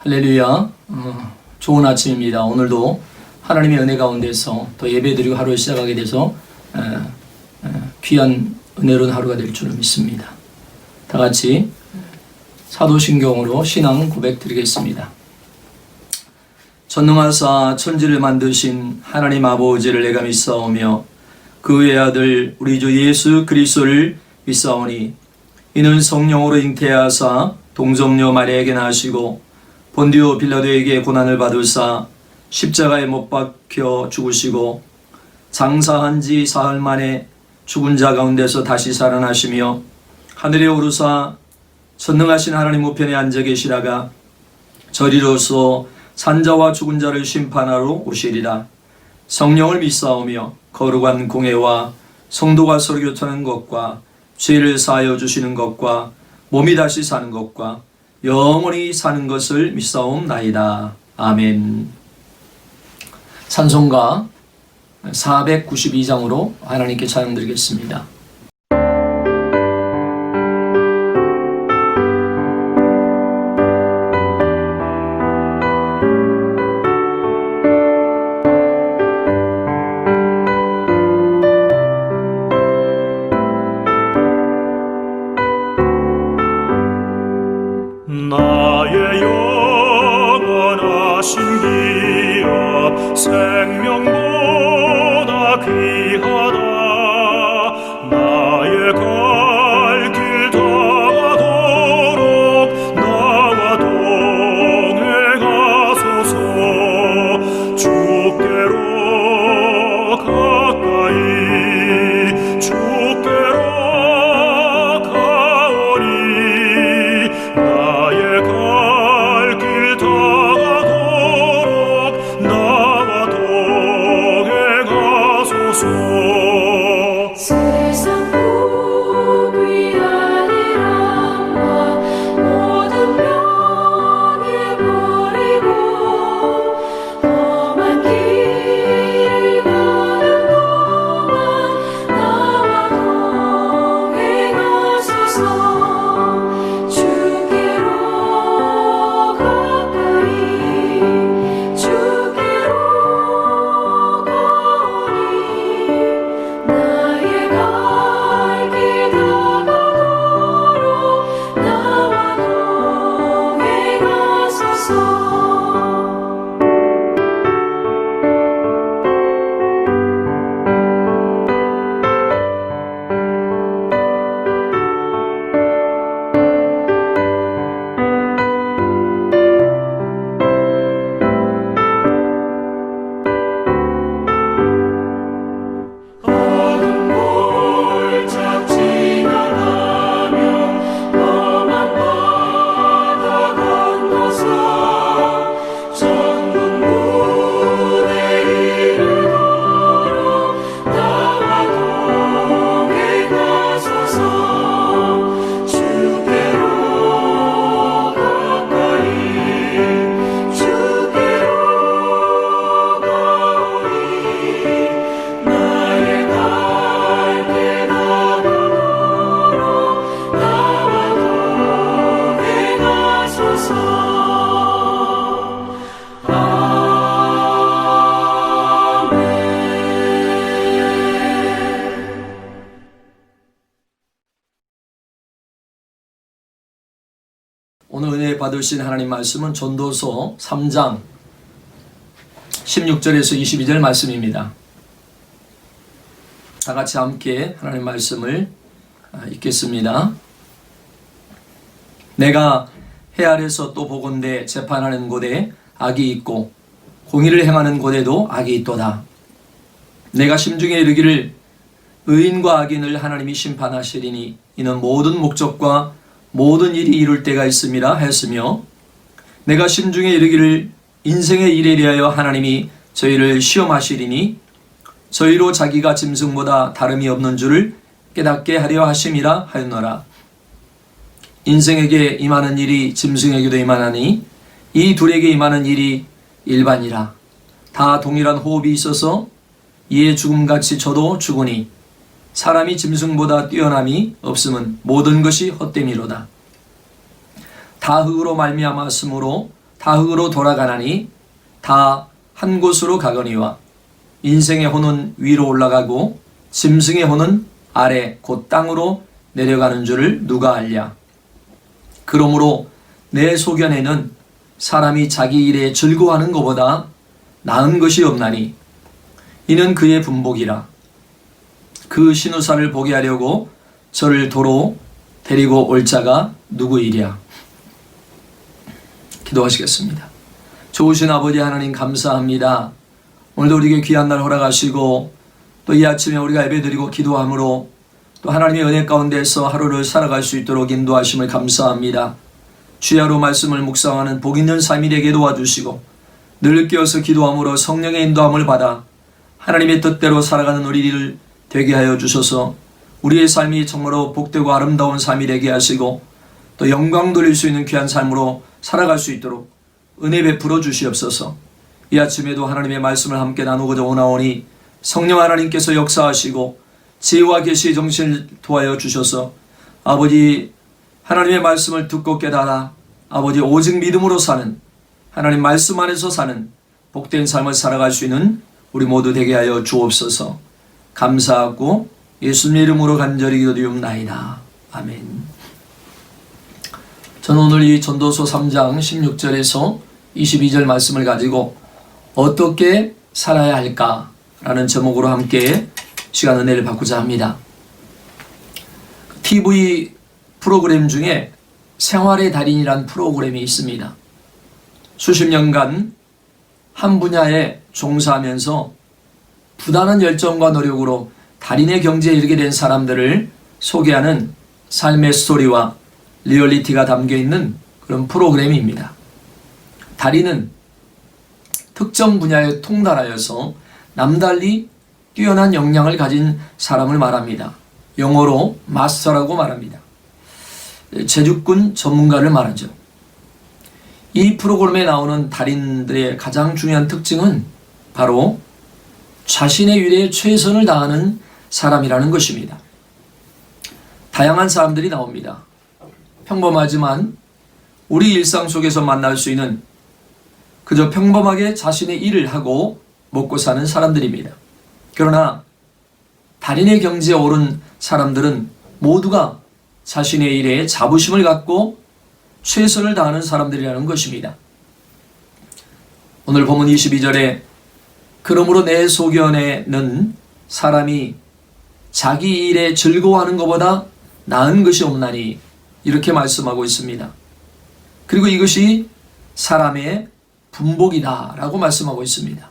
할렐루야. 좋은 아침입니다. 오늘도 하나님의 은혜 가운데서 또 예배드리고 하루를 시작하게 돼서 귀한 은혜로운 하루가 될 줄을 믿습니다. 다 같이 사도신경으로 신앙 고백 드리겠습니다. 전능하사 천지를 만드신 하나님 아버지를 내가 믿사오며 그 외아들 우리 주 예수 그리스도를 믿사오니 이는 성령으로 잉태하사 동정녀 마리아에게 나시고 본디오 빌라도에게 고난을 받으사 십자가에 못 박혀 죽으시고 장사한 지 사흘 만에 죽은 자 가운데서 다시 살아나시며 하늘에 오르사 전능하신 하나님 우편에 앉아 계시다가 저리로서 산자와 죽은 자를 심판하러 오시리라. 성령을 믿사오며 거룩한 공회와 성도가 서로 교통하는 것과 죄를 사하여 주시는 것과 몸이 다시 사는 것과 영원히 사는 것을 믿사옵나이다. 아멘. 찬송가 492장으로 하나님께 찬양드리겠습니다. 나의 영원하신 기업 생명보다 귀하다. 나의 갈 길 다가도록 나와 동행하소서. 주께로 가까이 주께로 가오니 나의 갈 길 다가도록 나와 동행하소서. 세상 복 위하리라 모든 병에 버리고 험한 길을 가는 동안 나와 동행하소서. 주께로 가까이 주께로 가오니 나의 갈 길 다가도록 나와 동행하소서. 어둠 골짝 지나가며 험한 바다 건너서 전국 무대 이르도록 나와 동행하소서. 주께로 가까이 주께로 가오니 나의 갈 길 다가도록 나와 동행하소서. 오늘 은혜 받으신 하나님 말씀은 전도서 3장 16절에서 22절 말씀입니다. 다 같이 함께 하나님 말씀을 읽겠습니다. 내가 해 아래서 또 보건대 재판하는 곳에 악이 있고 공의를 행하는 곳에도 악이 있도다. 내가 심중에 이르기를 의인과 악인을 하나님이 심판하시리니 이는 모든 목적과 모든 일이 이룰 때가 있음이라 했으며 내가 심중에 이르기를 인생의 일에 대하여 하나님이 저희를 시험하시리니 저희로 자기가 짐승보다 다름이 없는 줄을 깨닫게 하려 하심이라 하였노라. 인생에게 임하는 일이 짐승에게도 임하나니 이 둘에게 임하는 일이 일반이라. 다 동일한 호흡이 있어서 이에 죽음같이 저도 죽으니 사람이 짐승보다 뛰어남이 없음은 모든 것이 헛됨이로다. 다 흙으로 말미암았으므로 다 흙으로 돌아가나니 다 한 곳으로 가거니와 인생의 혼은 위로 올라가고 짐승의 혼은 아래 곧 땅으로 내려가는 줄을 누가 알랴. 그러므로 내 소견에는 사람이 자기 일에 즐거워하는 것보다 나은 것이 없나니 이는 그의 분복이라. 그 신우사를 보게 하려고 저를 도로 데리고 올 자가 누구이랴. 기도하시겠습니다. 좋으신 아버지 하나님 감사합니다. 오늘도 우리에게 귀한 날 허락하시고 또 이 아침에 우리가 예배드리고 기도함으로 또 하나님의 은혜 가운데서 하루를 살아갈 수 있도록 인도하심을 감사합니다. 주야로 말씀을 묵상하는 복 있는 삶이 되게 도와주시고 늘 깨어서 기도함으로 성령의 인도함을 받아 하나님의 뜻대로 살아가는 우리를 되게 하여 주셔서 우리의 삶이 정말로 복되고 아름다운 삶이 되게 하시고 또 영광 돌릴 수 있는 귀한 삶으로 살아갈 수 있도록 은혜 베풀어 주시옵소서. 이 아침에도 하나님의 말씀을 함께 나누고자 오나오니 성령 하나님께서 역사하시고 지혜와 계시의 정신을 도하여 주셔서 아버지 하나님의 말씀을 듣고 깨달아 아버지 오직 믿음으로 사는 하나님 말씀 안에서 사는 복된 삶을 살아갈 수 있는 우리 모두 되게 하여 주옵소서. 감사하고 예수님 이름으로 간절히 기도드리옵나이다. 아멘. 저는 오늘 이 전도서 3장 16절에서 22절 말씀을 가지고 어떻게 살아야 할까라는 제목으로 함께 시간 은혜를 받고자 합니다. TV 프로그램 중에 생활의 달인이란 프로그램이 있습니다. 수십 년간 한 분야에 종사하면서 부단한 열정과 노력으로 달인의 경지에 이르게 된 사람들을 소개하는 삶의 스토리와 리얼리티가 담겨있는 그런 프로그램입니다. 달인은 특정 분야에 통달하여서 남달리 뛰어난 역량을 가진 사람을 말합니다. 영어로 마스터라고 말합니다. 제주꾼 전문가를 말하죠. 이 프로그램에 나오는 달인들의 가장 중요한 특징은 바로 자신의 일에 최선을 다하는 사람이라는 것입니다. 다양한 사람들이 나옵니다. 평범하지만 우리 일상 속에서 만날 수 있는 그저 평범하게 자신의 일을 하고 먹고 사는 사람들입니다. 그러나 달인의 경지에 오른 사람들은 모두가 자신의 일에 자부심을 갖고 최선을 다하는 사람들이라는 것입니다. 오늘 본문 22절에 그러므로 내 소견에는 사람이 자기 일에 즐거워하는 것보다 나은 것이 없나니 이렇게 말씀하고 있습니다. 그리고 이것이 사람의 분복이다 라고 말씀하고 있습니다.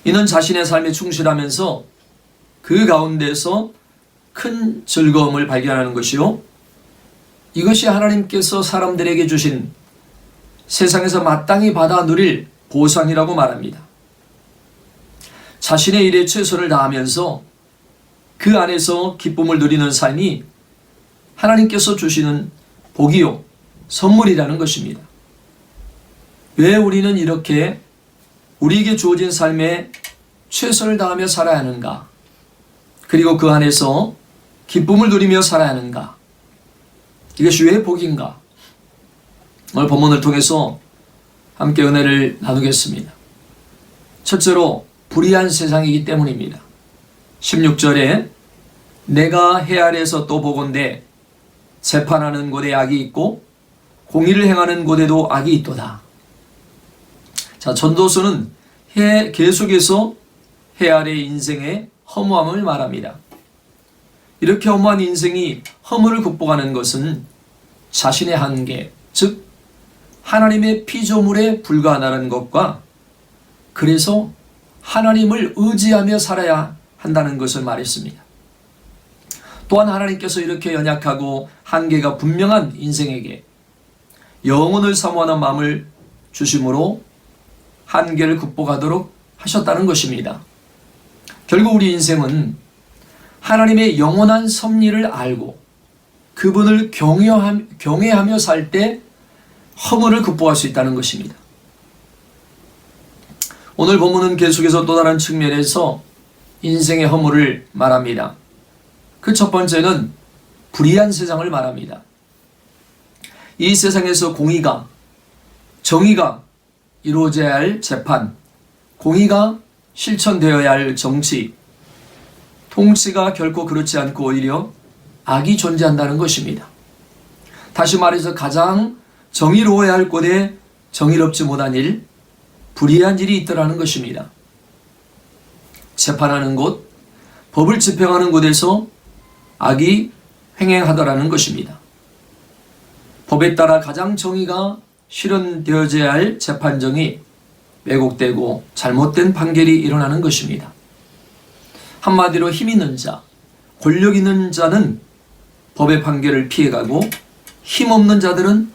이는 자신의 삶에 충실하면서 그 가운데서 큰 즐거움을 발견하는 것이요, 이것이 하나님께서 사람들에게 주신 세상에서 마땅히 받아 누릴 보상이라고 말합니다. 자신의 일에 최선을 다하면서 그 안에서 기쁨을 누리는 삶이 하나님께서 주시는 복이요 선물이라는 것입니다. 왜 우리는 이렇게 우리에게 주어진 삶에 최선을 다하며 살아야 하는가? 그리고 그 안에서 기쁨을 누리며 살아야 하는가? 이것이 왜 복인가? 오늘 본문을 통해서 함께 은혜를 나누겠습니다. 첫째로 불의한 세상이기 때문입니다. 16절에 내가 해 아래에서 또 보건대 재판하는 곳에 악이 있고 공의를 행하는 곳에도 악이 있도다. 자, 전도서는 계속해서 해 아래의 인생의 허무함을 말합니다. 이렇게 허무한 인생이 허물을 극복하는 것은 자신의 한계, 즉 하나님의 피조물에 불과하다는 것과 그래서 하나님을 의지하며 살아야 한다는 것을 말했습니다. 또한 하나님께서 이렇게 연약하고 한계가 분명한 인생에게 영혼을 사모하는 마음을 주심으로 한계를 극복하도록 하셨다는 것입니다. 결국 우리 인생은 하나님의 영원한 섭리를 알고 그분을 경외하며 살 때 허물을 극복할 수 있다는 것입니다. 오늘 본문은 계속해서 또 다른 측면에서 인생의 허물을 말합니다. 그 첫 번째는 불의한 세상을 말합니다. 이 세상에서 공의가 정의가 이루어져야 할 재판, 공의가 실천되어야 할 정치, 통치가 결코 그렇지 않고 오히려 악이 존재한다는 것입니다. 다시 말해서 가장 정의로워야 할 곳에 정의롭지 못한 일, 불의한 일이 있더라는 것입니다. 재판하는 곳, 법을 집행하는 곳에서 악이 횡행하더라는 것입니다. 법에 따라 가장 정의가 실현되어져야 할 재판정이 왜곡되고 잘못된 판결이 일어나는 것입니다. 한마디로 힘 있는 자, 권력 있는 자는 법의 판결을 피해가고 힘없는 자들은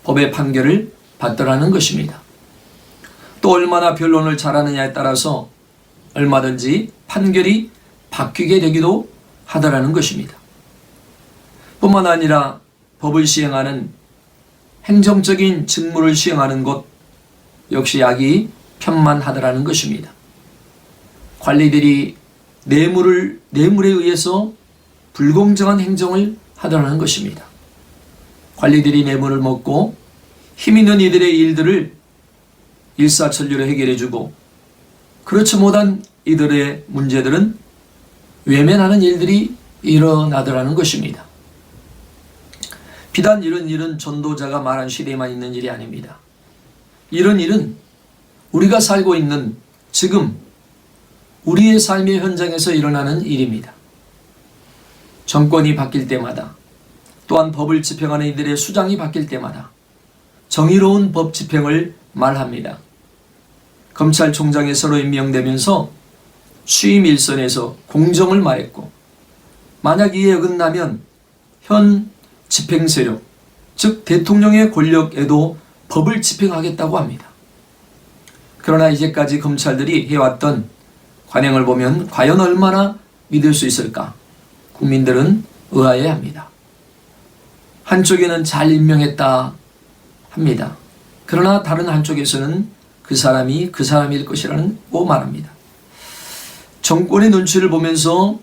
법의 판결을 받더라는 것입니다. 또 얼마나 변론을 잘하느냐에 따라서 얼마든지 판결이 바뀌게 되기도 하더라는 것입니다. 뿐만 아니라 법을 시행하는 행정적인 직무를 시행하는 곳 역시 악이 편만하더라는 것입니다. 관리들이 뇌물에 의해서 불공정한 행정을 하더라는 것입니다. 관리들이 뇌물을 먹고 힘 있는 이들의 일들을 일사천리로 해결해주고 그렇지 못한 이들의 문제들은 외면하는 일들이 일어나더라는 것입니다. 비단 이런 일은 전도자가 말한 시대에만 있는 일이 아닙니다. 이런 일은 우리가 살고 있는 지금 우리의 삶의 현장에서 일어나는 일입니다. 정권이 바뀔 때마다 또한 법을 집행하는 이들의 수장이 바뀔 때마다 정의로운 법 집행을 말합니다. 검찰총장이 새로 임명되면서 취임 일선에서 공정을 말했고 만약 이에 어긋나면 현 집행세력, 즉 대통령의 권력에도 법을 집행하겠다고 합니다. 그러나 이제까지 검찰들이 해왔던 관행을 보면 과연 얼마나 믿을 수 있을까? 국민들은 의아해합니다. 한쪽에는 잘 임명했다 합니다. 그러나 다른 한쪽에서는 그 사람이 그 사람일 것이라고 말합니다. 정권의 눈치를 보면서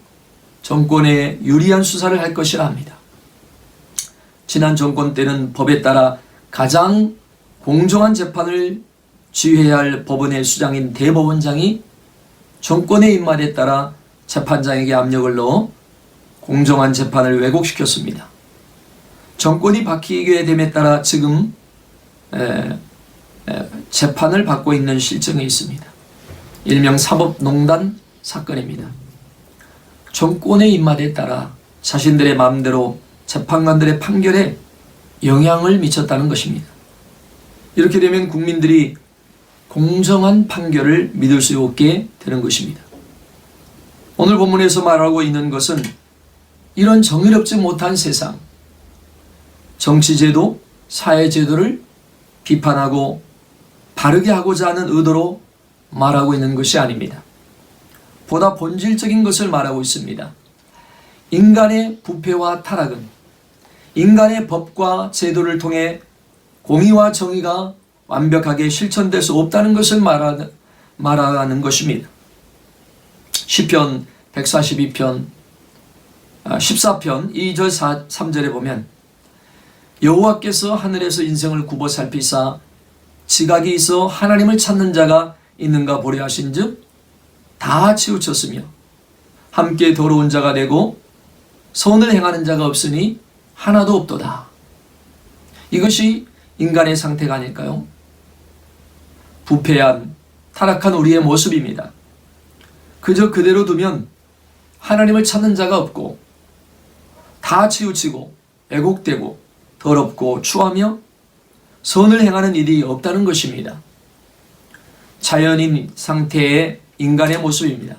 정권에 유리한 수사를 할 것이라 합니다. 지난 정권 때는 법에 따라 가장 공정한 재판을 지휘해야 할 법원의 수장인 대법원장이 정권의 입맛에 따라 재판장에게 압력을 넣어 공정한 재판을 왜곡시켰습니다. 정권이 바뀌게 됨에 따라 지금 재판을 받고 있는 실정이 있습니다. 일명 사법농단 사건입니다. 정권의 입맛에 따라 자신들의 마음대로 재판관들의 판결에 영향을 미쳤다는 것입니다. 이렇게 되면 국민들이 공정한 판결을 믿을 수 없게 되는 것입니다. 오늘 본문에서 말하고 있는 것은 이런 정의롭지 못한 세상, 정치제도, 사회제도를 비판하고 바르게 하고자 하는 의도로 말하고 있는 것이 아닙니다. 보다 본질적인 것을 말하고 있습니다. 인간의 부패와 타락은 인간의 법과 제도를 통해 공의와 정의가 완벽하게 실천될 수 없다는 것을 말하는 것입니다. 시편 142편 14편 2절 3절에 보면 여호와께서 하늘에서 인생을 굽어 살피사 지각이 있어 하나님을 찾는 자가 있는가 보려 하신즉 다 치우쳤으며 함께 더러운 자가 되고 선을 행하는 자가 없으니 하나도 없도다. 이것이 인간의 상태가 아닐까요? 부패한 타락한 우리의 모습입니다. 그저 그대로 두면 하나님을 찾는 자가 없고 다 치우치고 왜곡되고 더럽고 추하며 선을 행하는 일이 없다는 것입니다. 자연인 상태의 인간의 모습입니다.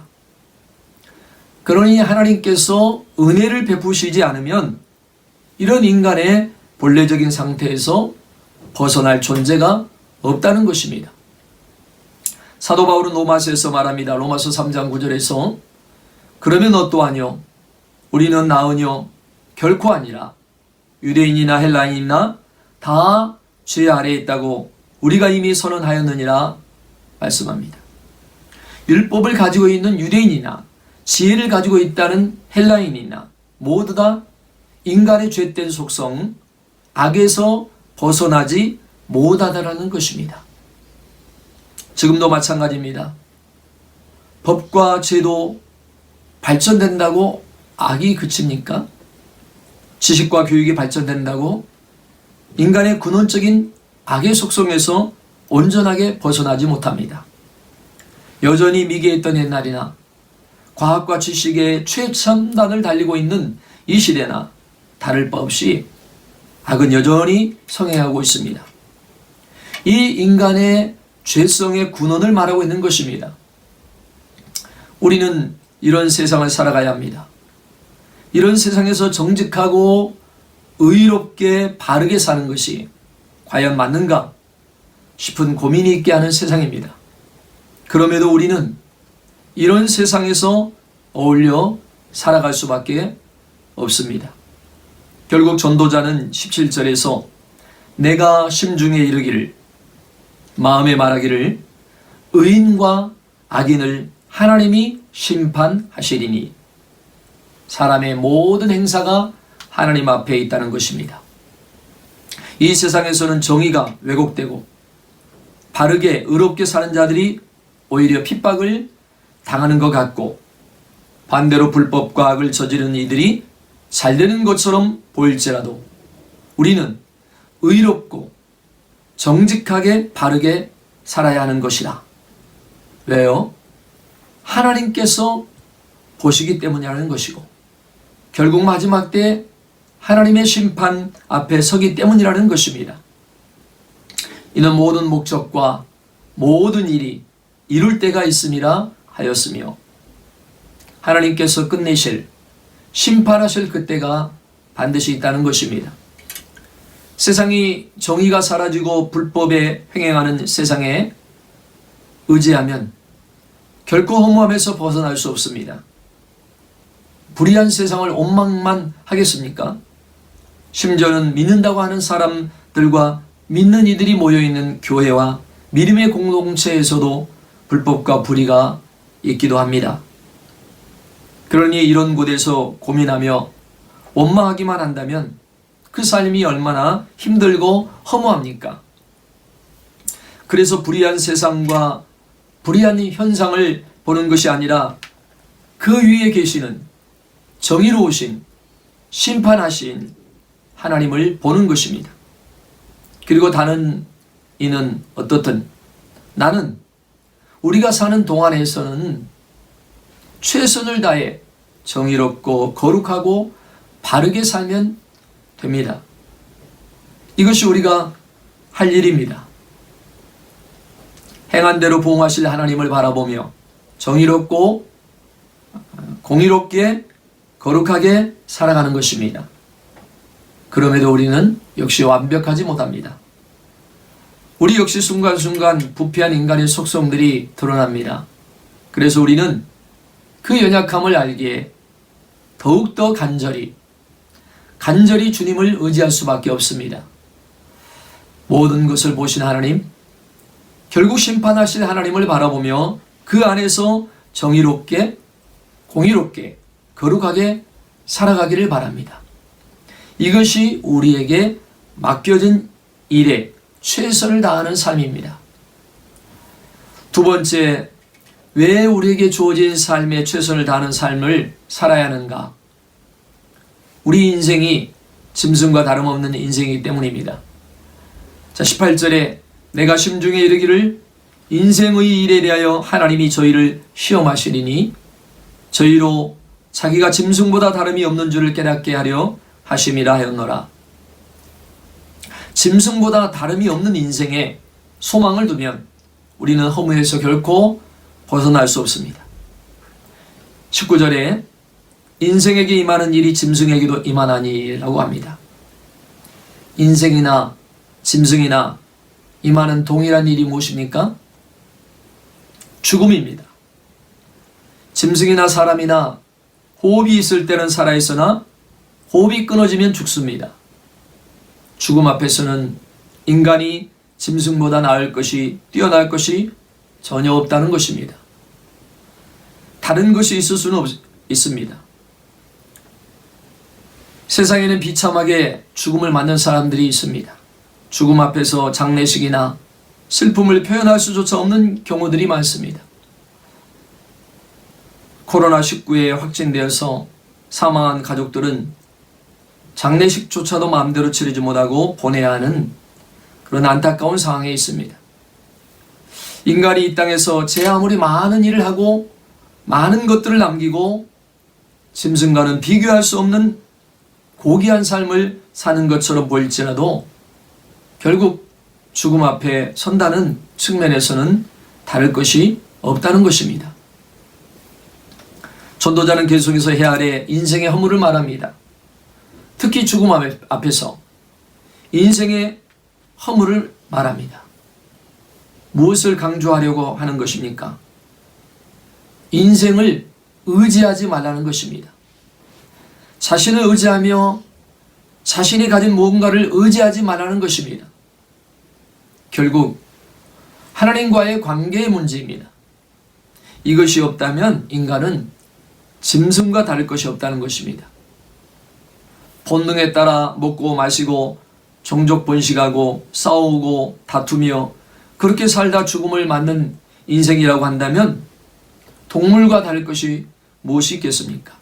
그러니 하나님께서 은혜를 베푸시지 않으면 이런 인간의 본래적인 상태에서 벗어날 존재가 없다는 것입니다. 사도 바울은 로마서에서 말합니다. 로마서 3장 9절에서 그러면 어떠하뇨? 우리는 나으뇨? 결코 아니라 유대인이나 헬라인이나 다 죄 아래에 있다고 우리가 이미 선언하였느니라 말씀합니다. 율법을 가지고 있는 유대인이나 지혜를 가지고 있다는 헬라인이나 모두 다 인간의 죄된 속성, 악에서 벗어나지 못하다라는 것입니다. 지금도 마찬가지입니다. 법과 제도 발전된다고 악이 그칩니까? 지식과 교육이 발전된다고 인간의 근원적인 악의 속성에서 온전하게 벗어나지 못합니다. 여전히 미개했던 옛날이나 과학과 지식의 최첨단을 달리고 있는 이 시대나 다를 바 없이 악은 여전히 성행하고 있습니다. 이 인간의 죄성의 근원을 말하고 있는 것입니다. 우리는 이런 세상을 살아가야 합니다. 이런 세상에서 정직하고 의롭게 바르게 사는 것이 과연 맞는가 싶은 고민이 있게 하는 세상입니다. 그럼에도 우리는 이런 세상에서 어울려 살아갈 수밖에 없습니다. 결국 전도자는 17절에서 내가 심중에 이르기를 마음에 말하기를 의인과 악인을 하나님이 심판하시리니 사람의 모든 행사가 하나님 앞에 있다는 것입니다. 이 세상에서는 정의가 왜곡되고 바르게 의롭게 사는 자들이 오히려 핍박을 당하는 것 같고 반대로 불법과 악을 저지르는 이들이 잘 되는 것처럼 보일지라도 우리는 의롭고 정직하게 바르게 살아야 하는 것이다. 왜요? 하나님께서 보시기 때문이라는 것이고 결국 마지막 때 하나님의 심판 앞에 서기 때문이라는 것입니다. 이는 모든 목적과 모든 일이 이룰 때가 있음이라 하였으며 하나님께서 끝내실 심판하실 그때가 반드시 있다는 것입니다. 세상이 정의가 사라지고 불법에 횡행하는 세상에 의지하면 결코 허무함에서 벗어날 수 없습니다. 불의한 세상을 원망만 하겠습니까? 심지어는 믿는다고 하는 사람들과 믿는 이들이 모여있는 교회와 믿음의 공동체에서도 불법과 불의가 있기도 합니다. 그러니 이런 곳에서 고민하며 원망하기만 한다면 그 삶이 얼마나 힘들고 허무합니까? 그래서 불의한 세상과 불의한 현상을 보는 것이 아니라 그 위에 계시는 정의로우신 심판하신 하나님을 보는 것입니다. 그리고 다른 이는 어떻든 나는 우리가 사는 동안에서는 최선을 다해 정의롭고 거룩하고 바르게 살면 됩니다. 이것이 우리가 할 일입니다. 행한 대로 보응하실 하나님을 바라보며 정의롭고 공의롭게 거룩하게 살아가는 것입니다. 그럼에도 우리는 역시 완벽하지 못합니다. 우리 역시 순간순간 부패한 인간의 속성들이 드러납니다. 그래서 우리는 그 연약함을 알기에 더욱더 간절히 주님을 의지할 수밖에 없습니다. 모든 것을 보신 하나님, 결국 심판하실 하나님을 바라보며 그 안에서 정의롭게, 공의롭게, 거룩하게 살아가기를 바랍니다. 이것이 우리에게 맡겨진 일에 최선을 다하는 삶입니다. 두 번째, 왜 우리에게 주어진 삶에 최선을 다하는 삶을 살아야 하는가? 우리 인생이 짐승과 다름없는 인생이기 때문입니다. 자, 18절에 내가 심중에 이르기를 인생의 일에 대하여 하나님이 저희를 시험하시리니 저희로 자기가 짐승보다 다름이 없는 줄을 깨닫게 하려 하심이라 하였노라. 짐승보다 다름이 없는 인생에 소망을 두면 우리는 허무에서 결코 벗어날 수 없습니다. 19절에 인생에게 임하는 일이 짐승에게도 임하나니라고 합니다. 인생이나 짐승이나 임하는 동일한 일이 무엇입니까? 죽음입니다. 짐승이나 사람이나 호흡이 있을 때는 살아있으나 호흡이 끊어지면 죽습니다. 죽음 앞에서는 인간이 짐승보다 나을 것이, 뛰어날 것이 전혀 없다는 것입니다. 다른 것이 있을 수는 있습니다. 세상에는 비참하게 죽음을 맞는 사람들이 있습니다. 죽음 앞에서 장례식이나 슬픔을 표현할 수조차 없는 경우들이 많습니다. 코로나19에 확진되어서 사망한 가족들은 장례식조차도 마음대로 치르지 못하고 보내야 하는 그런 안타까운 상황에 있습니다. 인간이 이 땅에서 제 아무리 많은 일을 하고 많은 것들을 남기고 짐승과는 비교할 수 없는 고귀한 삶을 사는 것처럼 보일지라도 결국 죽음 앞에 선다는 측면에서는 다를 것이 없다는 것입니다. 전도자는 계속해서 해 아래 인생의 허물을 말합니다. 특히 죽음 앞에서 인생의 허물을 말합니다. 무엇을 강조하려고 하는 것입니까? 인생을 의지하지 말라는 것입니다. 자신을 의지하며 자신이 가진 무언가를 의지하지 말라는 것입니다. 결국 하나님과의 관계의 문제입니다. 이것이 없다면 인간은 짐승과 다를 것이 없다는 것입니다. 본능에 따라 먹고 마시고 종족 번식하고 싸우고 다투며 그렇게 살다 죽음을 맞는 인생이라고 한다면 동물과 다를 것이 무엇이 있겠습니까?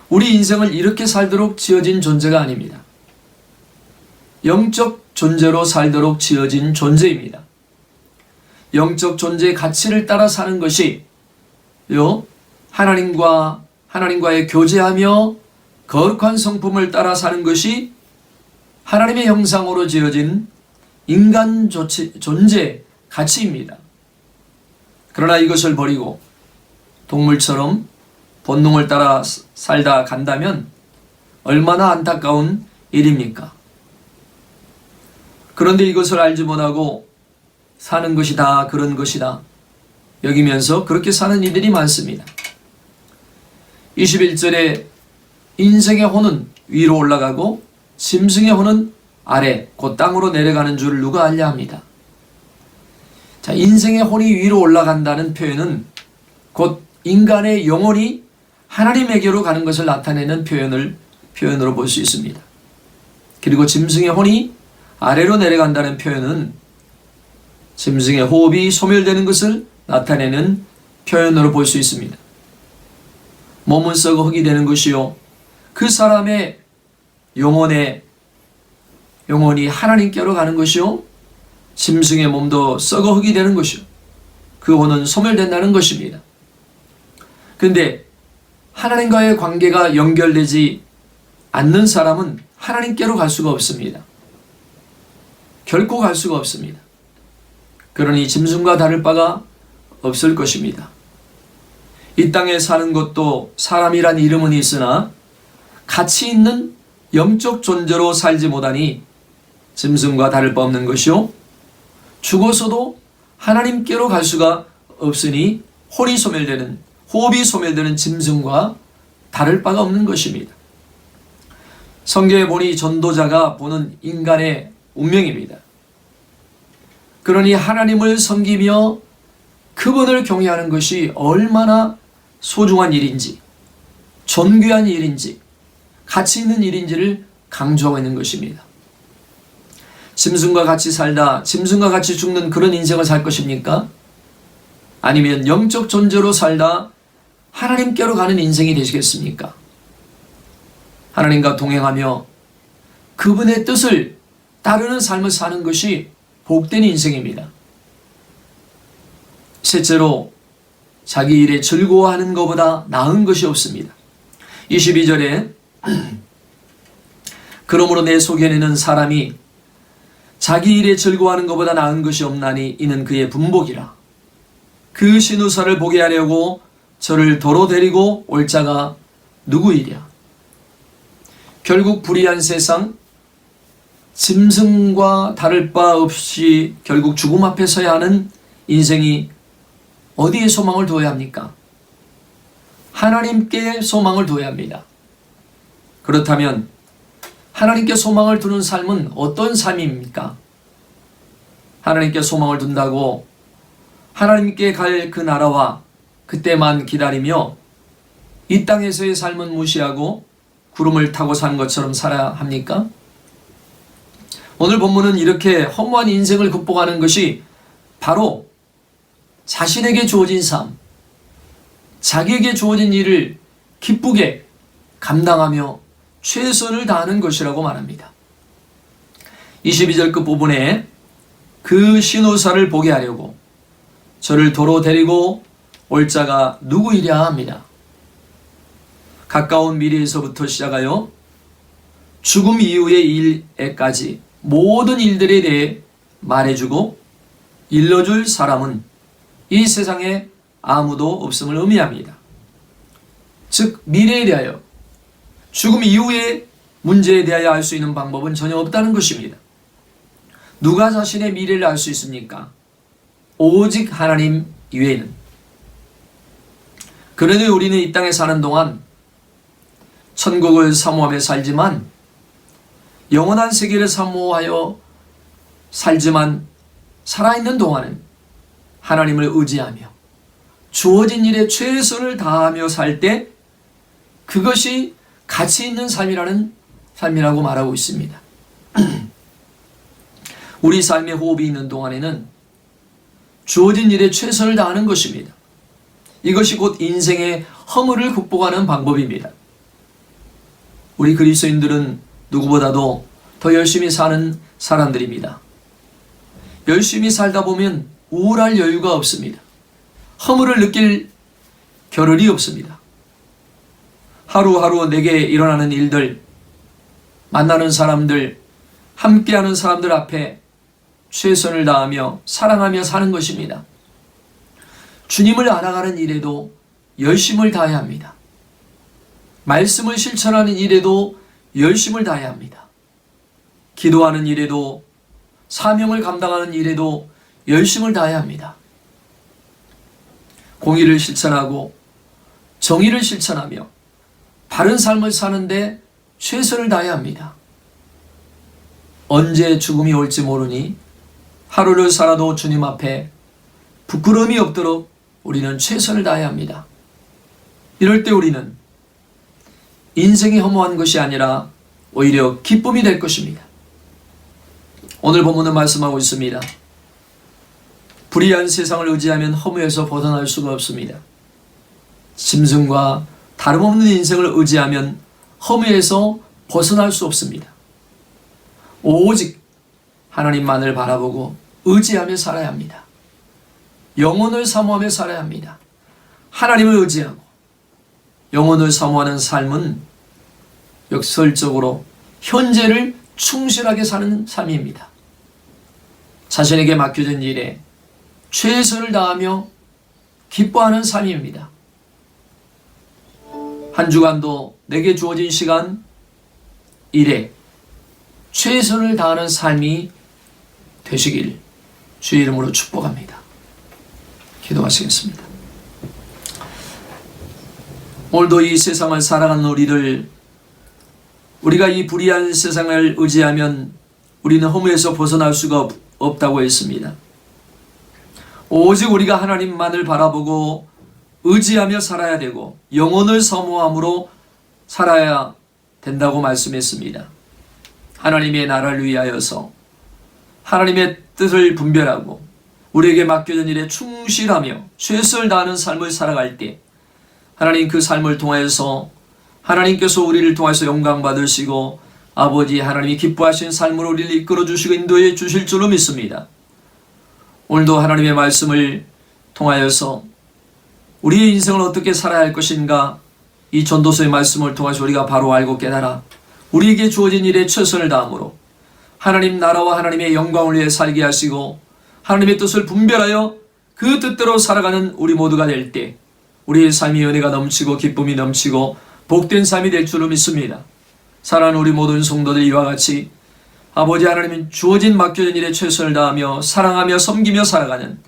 우리 인생을 이렇게 살도록 지어진 존재가 아닙니다. 영적 존재로 살도록 지어진 존재입니다. 영적 존재의 가치를 따라 사는 것이 하나님과의 교제하며 거룩한 성품을 따라 사는 것이 하나님의 형상으로 지어진 인간 존재 가치입니다. 그러나 이것을 버리고 동물처럼 본능을 따라 살다 간다면 얼마나 안타까운 일입니까? 그런데 이것을 알지 못하고 사는 것이 다 그런 것이다 여기면서 그렇게 사는 이들이 많습니다. 21절에 인생의 혼은 위로 올라가고 짐승의 혼은 아래 곧 땅으로 내려가는 줄 누가 알려 합니다. 자, 인생의 혼이 위로 올라간다는 표현은 곧 인간의 영혼이 하나님에게로 가는 것을 나타내는 표현으로 볼 수 있습니다. 그리고 짐승의 혼이 아래로 내려간다는 표현은 짐승의 호흡이 소멸되는 것을 나타내는 표현으로 볼 수 있습니다. 몸은 썩어 흙이 되는 것이요 그 사람의 영혼이 하나님께로 가는 것이요 짐승의 몸도 썩어 흙이 되는 것이요 그 혼은 소멸된다는 것입니다. 그런데 하나님과의 관계가 연결되지 않는 사람은 하나님께로 갈 수가 없습니다. 결코 갈 수가 없습니다. 그러니 짐승과 다를 바가 없을 것입니다. 이 땅에 사는 것도 사람이란 이름은 있으나 가치 있는 영적 존재로 살지 못하니 짐승과 다를 바 없는 것이요 죽어서도 하나님께로 갈 수가 없으니 호흡이 소멸되는 짐승과 다를 바가 없는 것입니다. 성경에 보니 전도자가 보는 인간의 운명입니다. 그러니 하나님을 섬기며 그분을 경외하는 것이 얼마나 소중한 일인지, 존귀한 일인지, 가치 있는 일인지를 강조하고 있는 것입니다. 짐승과 같이 살다 짐승과 같이 죽는 그런 인생을 살 것입니까? 아니면 영적 존재로 살다 하나님께로 가는 인생이 되시겠습니까? 하나님과 동행하며 그분의 뜻을 따르는 삶을 사는 것이 복된 인생입니다. 셋째로 자기 일에 즐거워하는 것보다 나은 것이 없습니다. 22절에 그러므로 내 속에는 사람이 자기 일에 즐거워하는 것보다 나은 것이 없나니 이는 그의 분복이라. 그 신우사를 보게 하려고 저를 도로 데리고 올 자가 누구이랴. 결국 불의한 세상, 짐승과 다를 바 없이 결국 죽음 앞에 서야 하는 인생이 어디에 소망을 두어야 합니까? 하나님께 소망을 두어야 합니다. 그렇다면 하나님께 소망을 두는 삶은 어떤 삶입니까? 하나님께 소망을 둔다고 하나님께 갈 그 나라와 그때만 기다리며 이 땅에서의 삶은 무시하고 구름을 타고 사는 것처럼 살아야 합니까? 오늘 본문은 이렇게 허무한 인생을 극복하는 것이 바로 자신에게 주어진 삶, 자기에게 주어진 일을 기쁘게 감당하며 최선을 다하는 것이라고 말합니다. 22절 끝부분에 그 신호사를 보게 하려고 저를 도로 데리고 올 자가 누구이랴 합니다. 가까운 미래에서부터 시작하여 죽음 이후의 일에까지 모든 일들에 대해 말해주고 일러줄 사람은 이 세상에 아무도 없음을 의미합니다. 즉 미래에 대하여 죽음 이후의 문제에 대하여 알 수 있는 방법은 전혀 없다는 것입니다. 누가 자신의 미래를 알 수 있습니까? 오직 하나님 이외에는. 그러니 우리는 이 땅에 사는 동안 천국을 사모하며 살지만, 영원한 세계를 사모하여 살지만, 살아있는 동안은 하나님을 의지하며 주어진 일에 최선을 다하며 살 때 그것이 가치 있는 삶이라고 말하고 있습니다. 우리 삶의 호흡이 있는 동안에는 주어진 일에 최선을 다하는 것입니다. 이것이 곧 인생의 허물을 극복하는 방법입니다. 우리 그리스도인들은 누구보다도 더 열심히 사는 사람들입니다. 열심히 살다 보면 우울할 여유가 없습니다. 허물을 느낄 겨를이 없습니다. 하루하루 내게 일어나는 일들, 만나는 사람들, 함께하는 사람들 앞에 최선을 다하며 사랑하며 사는 것입니다. 주님을 알아가는 일에도 열심을 다해야 합니다. 말씀을 실천하는 일에도 열심을 다해야 합니다. 기도하는 일에도, 사명을 감당하는 일에도 열심을 다해야 합니다. 공의를 실천하고 정의를 실천하며 바른 삶을 사는데 최선을 다해야 합니다. 언제 죽음이 올지 모르니 하루를 살아도 주님 앞에 부끄러움이 없도록 우리는 최선을 다해야 합니다. 이럴 때 우리는 인생이 허무한 것이 아니라 오히려 기쁨이 될 것입니다. 오늘 본문은 말씀하고 있습니다. 불의한 세상을 의지하면 허무에서 벗어날 수가 없습니다. 짐승과 다름없는 인생을 의지하면 허무에서 벗어날 수 없습니다. 오직 하나님만을 바라보고 의지하며 살아야 합니다. 영혼을 사모하며 살아야 합니다. 하나님을 의지하고 영혼을 사모하는 삶은 역설적으로 현재를 충실하게 사는 삶입니다. 자신에게 맡겨진 일에 최선을 다하며 기뻐하는 삶입니다. 한 주간도 내게 주어진 시간, 일에 최선을 다하는 삶이 되시길 주의 이름으로 축복합니다. 기도하시겠습니다. 오늘도 이 세상을 살아가는 우리가 이 불의한 세상을 의지하면 우리는 허무에서 벗어날 수가 없다고 했습니다. 오직 우리가 하나님만을 바라보고 의지하며 살아야 되고 영혼을 사모함으로 살아야 된다고 말씀했습니다. 하나님의 나라를 위하여서 하나님의 뜻을 분별하고 우리에게 맡겨진 일에 충실하며 최선을 다하는 삶을 살아갈 때 하나님 그 삶을 통해서 하나님께서 우리를 통해서 영광 받으시고 아버지 하나님이 기뻐하신 삶으로 우리를 이끌어 주시고 인도해 주실 줄로 믿습니다. 오늘도 하나님의 말씀을 통하여서 우리의 인생을 어떻게 살아야 할 것인가, 이 전도서의 말씀을 통해서 우리가 바로 알고 깨달아 우리에게 주어진 일에 최선을 다함으로 하나님 나라와 하나님의 영광을 위해 살게 하시고 하나님의 뜻을 분별하여 그 뜻대로 살아가는 우리 모두가 될 때 우리의 삶이 은혜가 넘치고 기쁨이 넘치고 복된 삶이 될 줄로 믿습니다. 사랑하는 우리 모든 성도들 이와 같이 아버지 하나님은 주어진 맡겨진 일에 최선을 다하며 사랑하며 섬기며 살아가는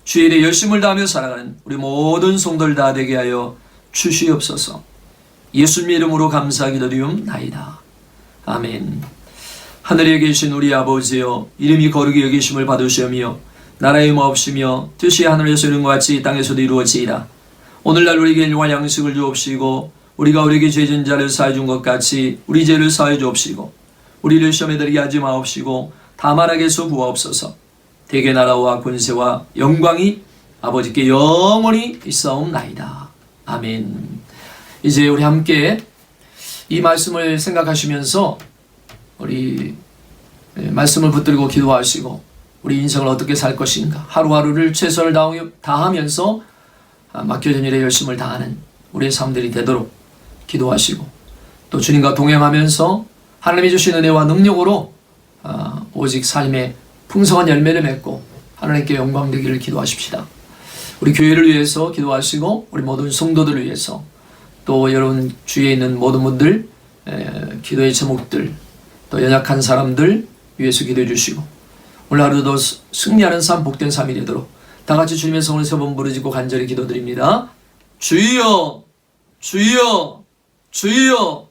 주의 일에 열심을 다하며 살아가는 우리 모든 성도들 다 되게 하여 주시옵소서. 예수님의 이름으로 감사하기 드리옵나이다. 아멘. 하늘에 계신 우리 아버지여, 이름이 거룩히 여기심을 받으시오며 나라의 마옵시며 뜻이 하늘에서 이룬 것 같이 이 땅에서도 이루어지이다. 오늘날 우리에게 일용할 양식을 주옵시고 우리가 우리에게 죄진 자를 사해 준 것 같이 우리 죄를 사해 주옵시고 우리를 시험에 들게 하지 마옵시고 다만 악에서 구하옵소서. 대개 나라와 권세와 영광이 아버지께 영원히 있사옵나이다. 아멘. 이제 우리 함께 이 말씀을 생각하시면서 우리 말씀을 붙들고 기도하시고 우리 인생을 어떻게 살 것인가, 하루하루를 최선을 다하면서 맡겨진 일에 열심을 다하는 우리의 삶들이 되도록 기도하시고, 또 주님과 동행하면서 하나님이 주신 은혜와 능력으로 오직 삶의 풍성한 열매를 맺고 하나님께 영광 되기를 기도하십시다. 우리 교회를 위해서 기도하시고 우리 모든 성도들을 위해서, 또 여러분 주위에 있는 모든 분들 기도의 제목들, 또 연약한 사람들 위해서 기도해 주시고, 오늘 하루도 승리하는 삶, 복된 삶이 되도록 다 같이 주님의 성을 3번 부르짖고 간절히 기도드립니다. 주여, 주여, 주여.